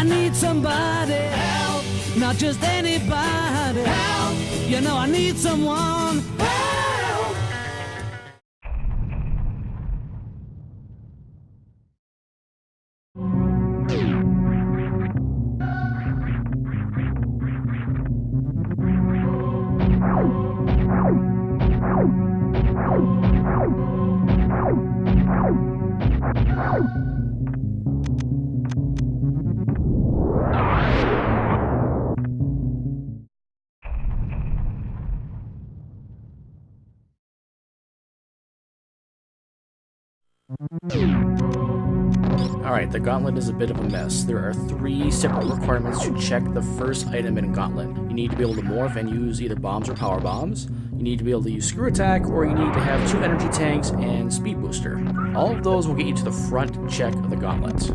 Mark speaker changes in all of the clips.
Speaker 1: I need somebody help, not just anybody help. You know I need someone help.
Speaker 2: Alright, the Gauntlet is a bit of a mess. There are 3 separate requirements to check the first item in Gauntlet. You need to be able to morph and use either bombs or power bombs. You need to be able to use screw attack, or you need to have 2 energy tanks and speed booster. All of those will get you to the front check of the Gauntlet.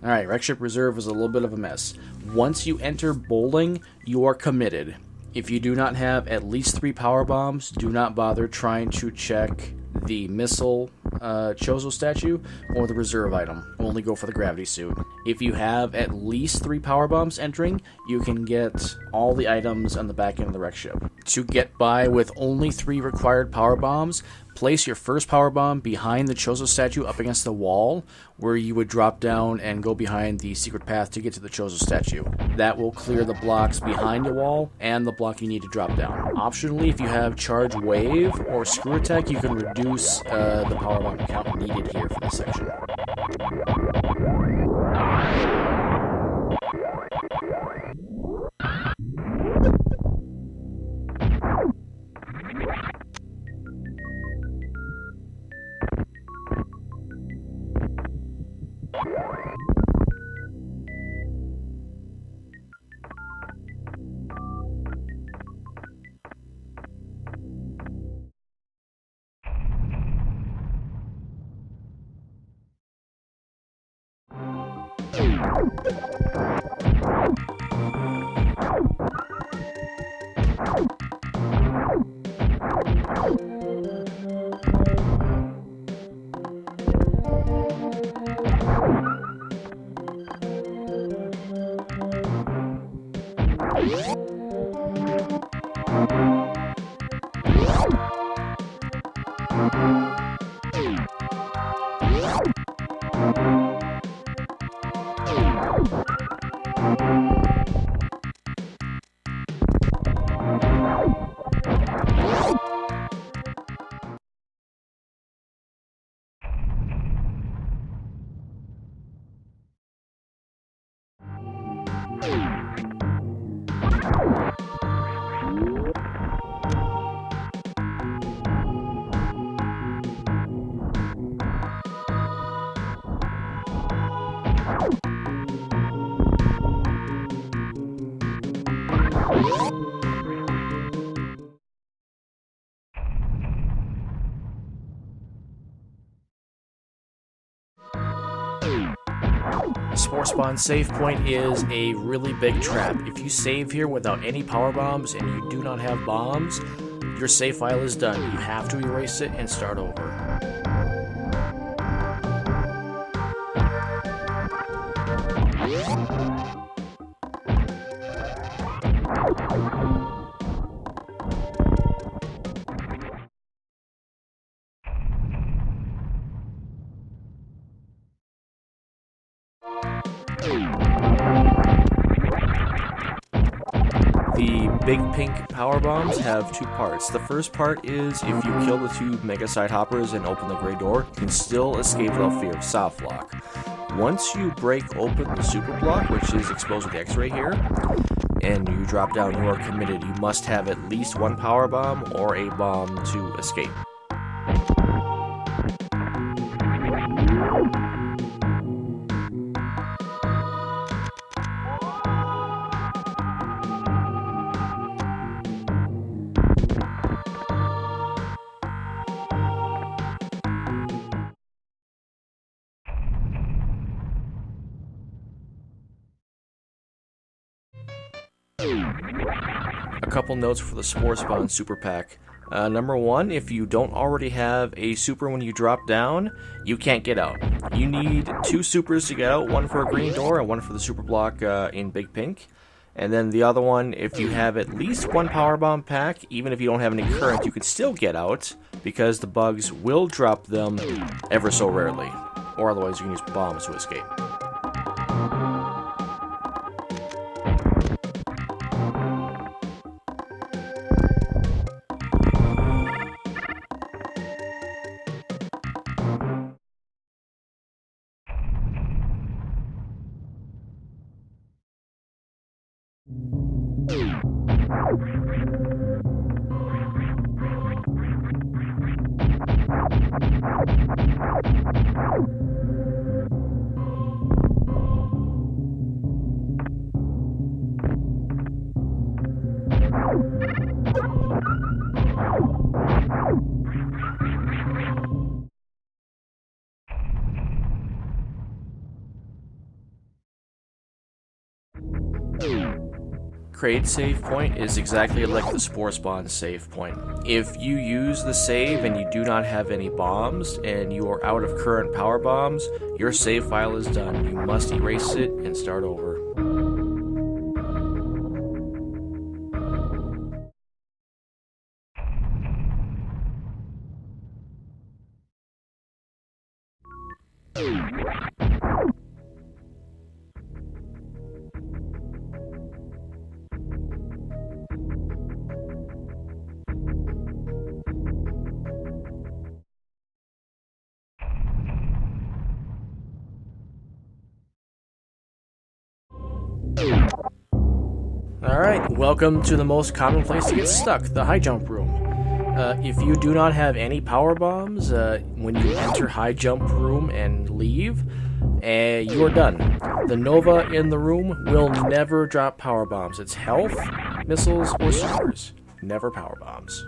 Speaker 2: Alright, Wreckship Reserve was a little bit of a mess. Once you enter bowling, you are committed. If you do not have at least 3 power bombs, do not bother trying to check the missile Chozo statue or the reserve item. Only go for the gravity suit. If you have at least 3 power bombs entering, you can get all the items on the back end of the wreck ship. To get by with only 3 required power bombs, place your first power bomb behind the Chozo statue up against the wall, where you would drop down and go behind the secret path to get to the Chozo statue. That will clear the blocks behind the wall and the block you need to drop down. Optionally, if you have Charge Wave or Screw Attack, you can reduce the power bomb count needed here for this section. Spore spawn save point is a really big trap. If you save here without any power bombs and you do not have bombs, your save file is done. You have to erase it and start over. The big pink power bombs have two parts. The first part is if you kill the two mega side hoppers and open the gray door, you can still escape without fear of soft lock. Once you break open the super block, which is exposed with the X-ray here, and you drop down, you are committed. You must have at least one power bomb or a bomb to escape. A couple notes for the Spore Spawn Super Pack. Number one, if you don't already have a super when you drop down, you can't get out. You need two supers to get out, one for a green door and one for the super block in big pink. And then the other one, if you have at least one power bomb pack, even if you don't have any current, you can still get out because the bugs will drop them ever so rarely. Or otherwise you can use bombs to escape. Kraid save point is exactly like the Spore Spawn save point. If you use the save and you do not have any bombs and you are out of current power bombs, your save file is done. You must erase it and start over. Alright, welcome to the most common place to get stuck, the high jump room. If you do not have any power bombs, when you enter high jump room and leave, you are done. The Nova in the room will never drop power bombs. It's health, missiles, or supers. Never power bombs.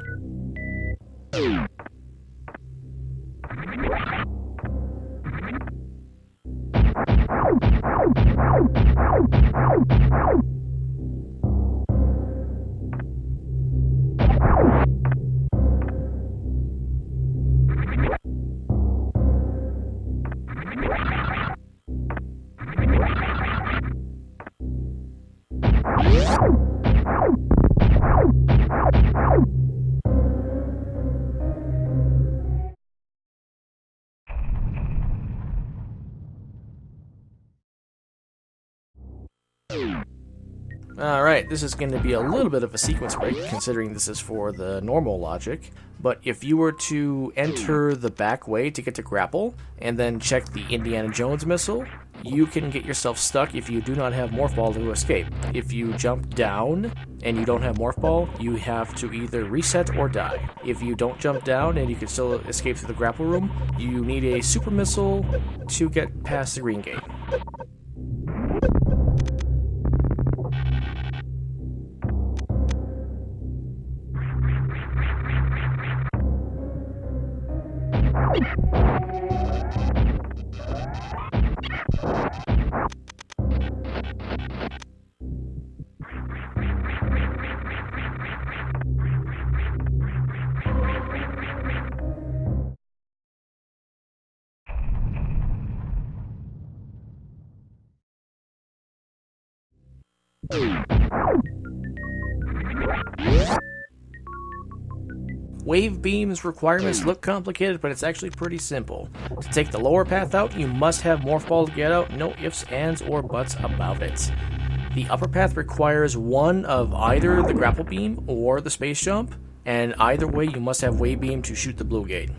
Speaker 2: Alright, this is going to be a little bit of a sequence break, considering this is for the normal logic, but if you were to enter the back way to get to Grapple, and then check the Indiana Jones missile, you can get yourself stuck if you do not have Morphball to escape. If you jump down and you don't have Morphball, you have to either reset or die. If you don't jump down and you can still escape through the Grapple room, you need a super missile to get past the green gate. Wave Beam's requirements look complicated, but it's actually pretty simple. To take the lower path out, you must have Morphball to get out, no ifs, ands, or buts about it. The upper path requires one of either the Grapple Beam or the Space Jump, and either way you must have Wave Beam to shoot the blue gate.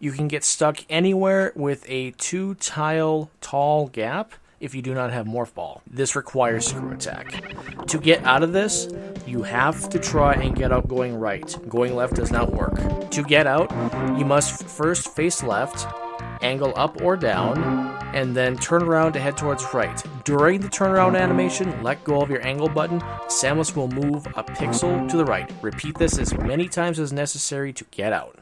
Speaker 2: You can get stuck anywhere with a 2-tile tall gap if you do not have Morphball. This requires Screw Attack. To get out of this, you have to try and get out going right. Going left does not work. To get out, you must first face left, angle up or down, and then turn around to head towards right. During the turnaround animation, let go of your angle button. Samus will move a pixel to the right. Repeat this as many times as necessary to get out.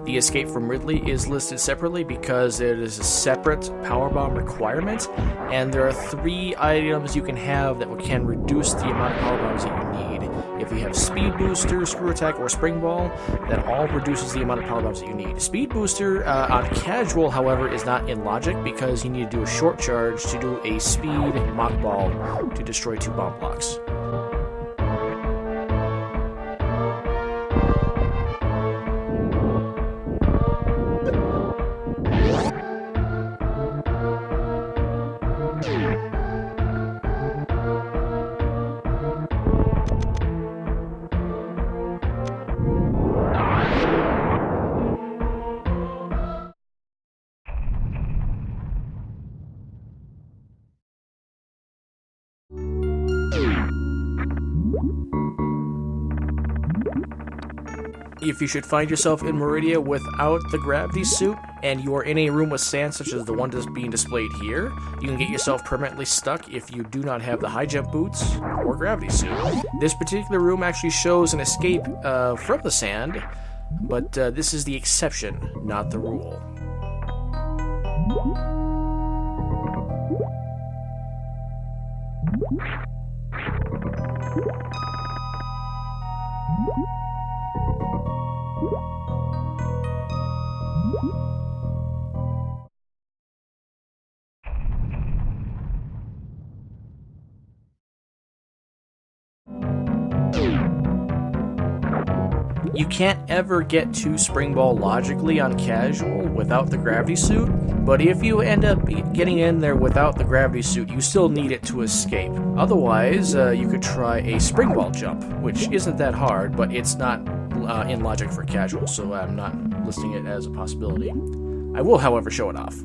Speaker 2: The escape from Ridley is listed separately because it is a separate powerbomb requirement, and there are 3 items you can have that can reduce the amount of powerbombs that you need. If you have Speed Booster, Screw Attack, or Springball, that all reduces the amount of powerbombs that you need. Speed Booster on casual, however, is not in logic because you need to do a short charge to do a speed mock ball to destroy 2 bomb blocks. If you should find yourself in Maridia without the gravity suit, and you are in a room with sand such as the one that's being displayed here, you can get yourself permanently stuck if you do not have the high jump boots or gravity suit. This particular room actually shows an escape from the sand, but this is the exception, not the rule. You can't ever get to Springball logically on casual without the gravity suit, but if you end up getting in there without the gravity suit, you still need it to escape. Otherwise, you could try a Springball jump, which isn't that hard, but it's not in logic for casual, so I'm not listing it as a possibility. I will, however, show it off.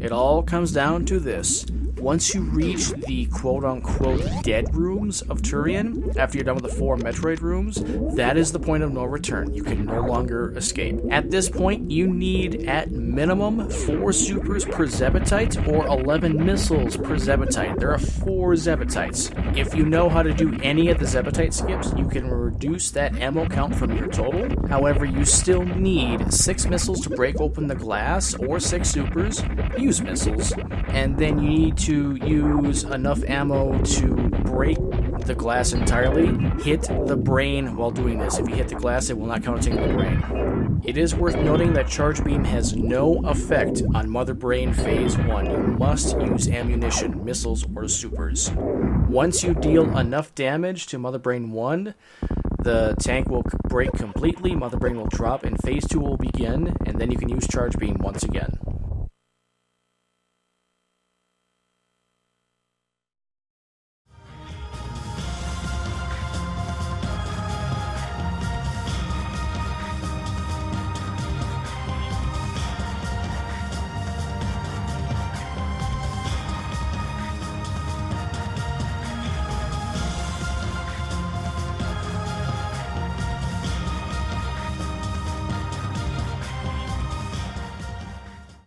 Speaker 2: It all comes down to this. Once you reach the quote-unquote dead rooms of Tourian, after you're done with the 4 Metroid rooms, that is the point of no return. You can no longer escape. At this point, you need, at minimum, 4 supers per Zebetite or 11 missiles per Zebetite. There are 4 Zebetites. If you know how to do any of the Zebetite skips, you can reduce that ammo count from your total. However, you still need 6 missiles to break open the glass, or 6 supers. Use missiles. And then you need to use enough ammo to break the glass entirely. Hit the brain while doing this. If you hit the glass, it will not count taking the brain. It is worth noting that Charge Beam has no effect on Mother Brain Phase 1. You must use ammunition, missiles, or supers. Once you deal enough damage to Mother Brain 1, the tank will break completely, Mother Brain will drop, and Phase 2 will begin, and then you can use Charge Beam once again.